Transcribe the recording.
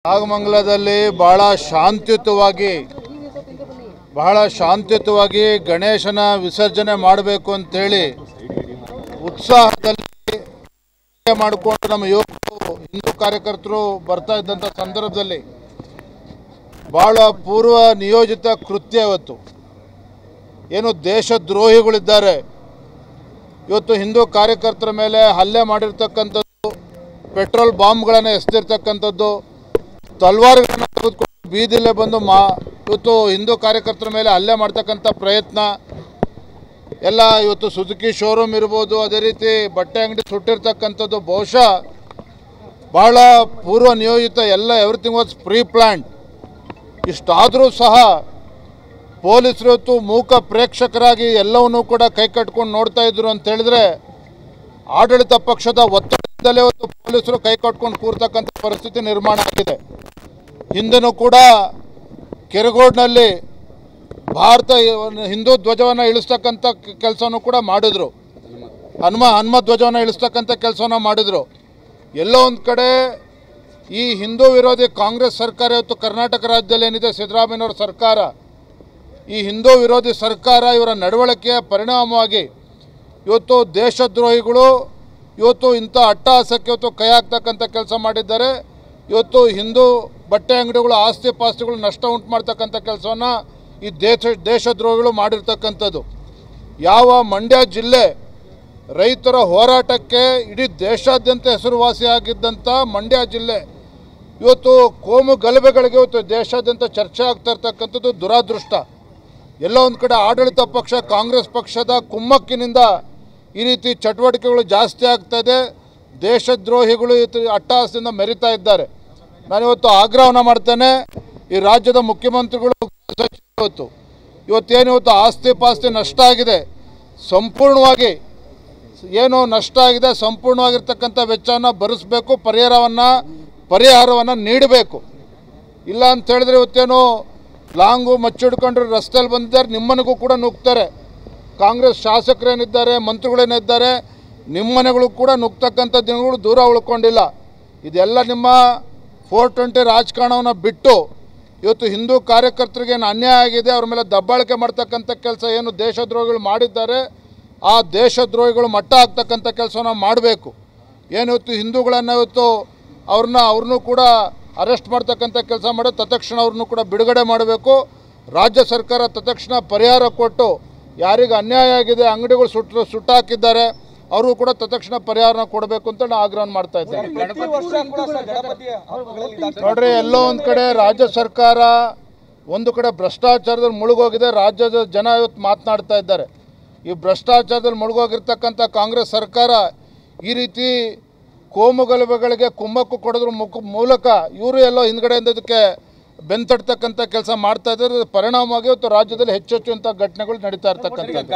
ನಾಗಮಂಗಲದಲ್ಲಿ ಬಹಳ ಶಾಂತಿಯುತವಾಗಿ ಗಣೇಶನ ವಿಸರ್ಜನೆ ಮಾಡಬೇಕು ಅಂತೇಳಿ ಉತ್ಸಾಹದಲ್ಲಿ ಮಾಡಿಕೊಂಡು ನಮ್ಮ ಯುವಕರು ಹಿಂದೂ ಕಾರ್ಯಕರ್ತರು ಬರ್ತಾ ಇದ್ದಂಥ ಸಂದರ್ಭದಲ್ಲಿ ಬಹಳ ಪೂರ್ವ ನಿಯೋಜಿತ ಕೃತ್ಯ ಇವತ್ತು ಏನು ದೇಶದ್ರೋಹಿಗಳಿದ್ದಾರೆ ಇವತ್ತು ಹಿಂದೂ ಕಾರ್ಯಕರ್ತರ ಮೇಲೆ ಹಲ್ಲೆ ಮಾಡಿರ್ತಕ್ಕಂಥದ್ದು, ಪೆಟ್ರೋಲ್ ಬಾಂಬ್ಗಳನ್ನು ಎಸೆದಿರ್ತಕ್ಕಂಥದ್ದು, ತಲ್ವಾರ್ಗಳನ್ನು ತೆಗೆದುಕೊಂಡು ಬೀದಿಲೇ ಬಂದು ಇವತ್ತು ಹಿಂದೂ ಕಾರ್ಯಕರ್ತರ ಮೇಲೆ ಹಲ್ಲೆ ಮಾಡ್ತಕ್ಕಂಥ ಪ್ರಯತ್ನ ಎಲ್ಲ ಇವತ್ತು ಸುಜುಕಿ ಶೋರೂಮ್ ಇರ್ಬೋದು, ಅದೇ ರೀತಿ ಬಟ್ಟೆ ಅಂಗಡಿ ಸುಟ್ಟಿರ್ತಕ್ಕಂಥದ್ದು ಬಹುಶಃ ಬಹಳ ಪೂರ್ವ ನಿಯೋಜಿತ, ಎಲ್ಲ ಎವ್ರಿಥಿಂಗ್ ವಾಸ್ ಪ್ರೀ ಪ್ಲ್ಯಾನ್ಡ್. ಇಷ್ಟಾದರೂ ಸಹ ಪೊಲೀಸರು ಇವತ್ತು ಮೂಕ ಪ್ರೇಕ್ಷಕರಾಗಿ ಎಲ್ಲವನ್ನೂ ಕೂಡ ಕೈ ಕಟ್ಕೊಂಡು ನೋಡ್ತಾ ಇದ್ರು ಅಂತ ಹೇಳಿದ್ರೆ ಆಡಳಿತ ಪಕ್ಷದ ಒತ್ತಡದಿಂದಲೇ ಇವತ್ತು ಪೊಲೀಸರು ಕೈ ಕಟ್ಕೊಂಡು ಕೂರ್ತಕ್ಕಂಥ ಪರಿಸ್ಥಿತಿ ನಿರ್ಮಾಣ ಆಗಿದೆ. ಹಿಂದೆನೂ ಕೂಡ ಕೆರಗೋಡ್ನಲ್ಲಿ ಭಾರತ ಹಿಂದೂ ಧ್ವಜವನ್ನು ಇಳಿಸ್ತಕ್ಕಂಥ ಕೆಲಸನೂ ಕೂಡ ಮಾಡಿದ್ರು, ಹನುಮ ಧ್ವಜವನ್ನು ಇಳಿಸ್ತಕ್ಕಂಥ ಕೆಲಸವನ್ನು ಮಾಡಿದ್ರು. ಎಲ್ಲೋ ಒಂದು ಕಡೆ ಈ ಹಿಂದೂ ವಿರೋಧಿ ಕಾಂಗ್ರೆಸ್ ಸರ್ಕಾರ ಇವತ್ತು ಕರ್ನಾಟಕ ರಾಜ್ಯದಲ್ಲಿ ಏನಿದೆ ಸಿದ್ದರಾಮಯ್ಯನವರ ಸರ್ಕಾರ, ಈ ಹಿಂದೂ ವಿರೋಧಿ ಸರ್ಕಾರ ಇವರ ನಡವಳಿಕೆಯ ಪರಿಣಾಮವಾಗಿ ಇವತ್ತು ದೇಶದ್ರೋಹಿಗಳು ಇವತ್ತು ಇಂಥ ಅಟ್ಟಹಾಸಕ್ಕೆ ಇವತ್ತು ಕೈ ಹಾಕ್ತಕ್ಕಂಥ ಕೆಲಸ ಮಾಡಿದ್ದಾರೆ. ಇವತ್ತು ಹಿಂದೂ ಬಟ್ಟೆ ಅಂಗಡಿಗಳು ಆಸ್ತಿ ಪಾಸ್ತಿಗಳು ನಷ್ಟ ಉಂಟು ಮಾಡ್ತಕ್ಕಂಥ ಕೆಲಸವನ್ನು ಈ ದೇಶದ್ರೋಹಿಗಳು ಮಾಡಿರ್ತಕ್ಕಂಥದ್ದು. ಯಾವ ಮಂಡ್ಯ ಜಿಲ್ಲೆ ರೈತರ ಹೋರಾಟಕ್ಕೆ ಇಡೀ ದೇಶಾದ್ಯಂತ ಹೆಸರುವಾಸಿಯಾಗಿದ್ದಂಥ ಮಂಡ್ಯ ಜಿಲ್ಲೆ ಇವತ್ತು ಕೋಮು ಗಲಭೆಗಳಿಗೆ ಇವತ್ತು ದೇಶಾದ್ಯಂತ ಚರ್ಚೆ ಆಗ್ತಾ ಇರ್ತಕ್ಕಂಥದ್ದು ದುರಾದೃಷ್ಟ. ಎಲ್ಲೋ ಒಂದು ಕಡೆ ಆಡಳಿತ ಪಕ್ಷ ಕಾಂಗ್ರೆಸ್ ಪಕ್ಷದ ಕುಮ್ಮಕ್ಕಿನಿಂದ ಈ ರೀತಿ ಚಟುವಟಿಕೆಗಳು ಜಾಸ್ತಿ ಆಗ್ತಾಯಿದೆ. ದೇಶದ್ರೋಹಿಗಳು ಅಟ್ಟಹಾಸದಿಂದ ಮೆರಿತಾ ಇದ್ದಾರೆ. ನಾನಿವತ್ತು ಆಗ್ರಹವನ್ನು ಮಾಡ್ತೇನೆ, ಈ ರಾಜ್ಯದ ಮುಖ್ಯಮಂತ್ರಿಗಳು ಇವತ್ತೇನು ಆಸ್ತಿ ಪಾಸ್ತಿ ನಷ್ಟ ಆಗಿದೆ, ಸಂಪೂರ್ಣವಾಗಿ ಏನು ನಷ್ಟ ಆಗಿದೆ ಸಂಪೂರ್ಣವಾಗಿರ್ತಕ್ಕಂಥ ವೆಚ್ಚವನ್ನು ಭರಿಸಬೇಕು, ಪರಿಹಾರವನ್ನು ನೀಡಬೇಕು. ಇಲ್ಲ ಅಂತ ಹೇಳಿದ್ರೆ ಇವತ್ತೇನು ಲಾಂಗು ಮಚ್ಚಿಡ್ಕೊಂಡ್ರೆ ರಸ್ತೆಯಲ್ಲಿ ಬಂದಿದ್ದಾರೆ, ನಿಮ್ಮನೆಗೂ ಕೂಡ ನುಗ್ತಾರೆ. ಕಾಂಗ್ರೆಸ್ ಶಾಸಕರೇನಿದ್ದಾರೆ, ಮಂತ್ರಿಗಳೇನಿದ್ದಾರೆ, ನಿಮ್ಮನೆಗಳು ಕೂಡ ನುಗ್ತಕ್ಕಂಥ ದಿನಗಳು ದೂರ ಉಳ್ಕೊಂಡಿಲ್ಲ. ಇದೆಲ್ಲ ನಿಮ್ಮ 420 ರಾಜಕಾರಣವನ್ನು ಬಿಟ್ಟು ಇವತ್ತು ಹಿಂದೂ ಕಾರ್ಯಕರ್ತರಿಗೆ ಏನು ಅನ್ಯಾಯ ಆಗಿದೆ, ಅವ್ರ ಮೇಲೆ ದಬ್ಬಾಳಿಕೆ ಮಾಡ್ತಕ್ಕಂಥ ಕೆಲಸ ಏನು ದೇಶದ್ರೋಹಿಗಳು ಮಾಡಿದ್ದಾರೆ, ಆ ದೇಶದ್ರೋಹಿಗಳು ಮಟ್ಟ ಹಾಕ್ತಕ್ಕಂಥ ಕೆಲಸವನ್ನು ಮಾಡಬೇಕು. ಏನು ಇವತ್ತು ಹಿಂದೂಗಳನ್ನು ಇವತ್ತು ಅವ್ರನ್ನೂ ಕೂಡ ಅರೆಸ್ಟ್ ಮಾಡ್ತಕ್ಕಂಥ ಕೆಲಸ ಮಾಡಿ ತತ್ಕ್ಷಣ ಅವ್ರನ್ನೂ ಕೂಡ ಬಿಡುಗಡೆ ಮಾಡಬೇಕು. ರಾಜ್ಯ ಸರ್ಕಾರ ತತ್ಕ್ಷಣ ಪರಿಹಾರ ಕೊಟ್ಟು ಯಾರಿಗೆ ಅನ್ಯಾಯ ಆಗಿದೆ, ಅಂಗಡಿಗಳು ಸುಟ್ಟಾಕಿದ್ದಾರೆ, ಅವರು ಕೂಡ ತತ್ಕ್ಷಣ ಪರಿಹಾರನ ಕೊಡಬೇಕು ಅಂತ ನಾನು ಆಗ್ರಹ ಮಾಡ್ತಾ ಇದ್ದೇನೆ. ನೋಡ್ರಿ, ಎಲ್ಲೋ ಒಂದು ಕಡೆ ರಾಜ್ಯ ಸರ್ಕಾರ ಒಂದು ಕಡೆ ಭ್ರಷ್ಟಾಚಾರದಲ್ಲಿ ಮುಳುಗೋಗಿದೆ. ರಾಜ್ಯದ ಜನ ಇವತ್ತು ಮಾತನಾಡ್ತಾ ಇದ್ದಾರೆ. ಈ ಭ್ರಷ್ಟಾಚಾರದಲ್ಲಿ ಮುಳುಗೋಗಿರ್ತಕ್ಕಂಥ ಕಾಂಗ್ರೆಸ್ ಸರ್ಕಾರ ಈ ರೀತಿ ಕೋಮು ಗಲಭೆಗಳಿಗೆ ಕುಮ್ಮಕ್ಕು ಕೊಡೋದ್ರ ಮೂಲಕ ಇವರು ಎಲ್ಲೋ ಹಿಂದ್ಗಡೆಯಿಂದ ಇದಕ್ಕೆ ಬೆಂತಡ್ತಕ್ಕಂಥ ಕೆಲಸ ಮಾಡ್ತಾ ಇದ್ದಾರೆ. ಪರಿಣಾಮವಾಗಿ ಇವತ್ತು ರಾಜ್ಯದಲ್ಲಿ ಹೆಚ್ಚೆಚ್ಚು ಇಂಥ ಘಟನೆಗಳು ನಡೀತಾ ಇರ್ತಕ್ಕಂಥದ್ದು.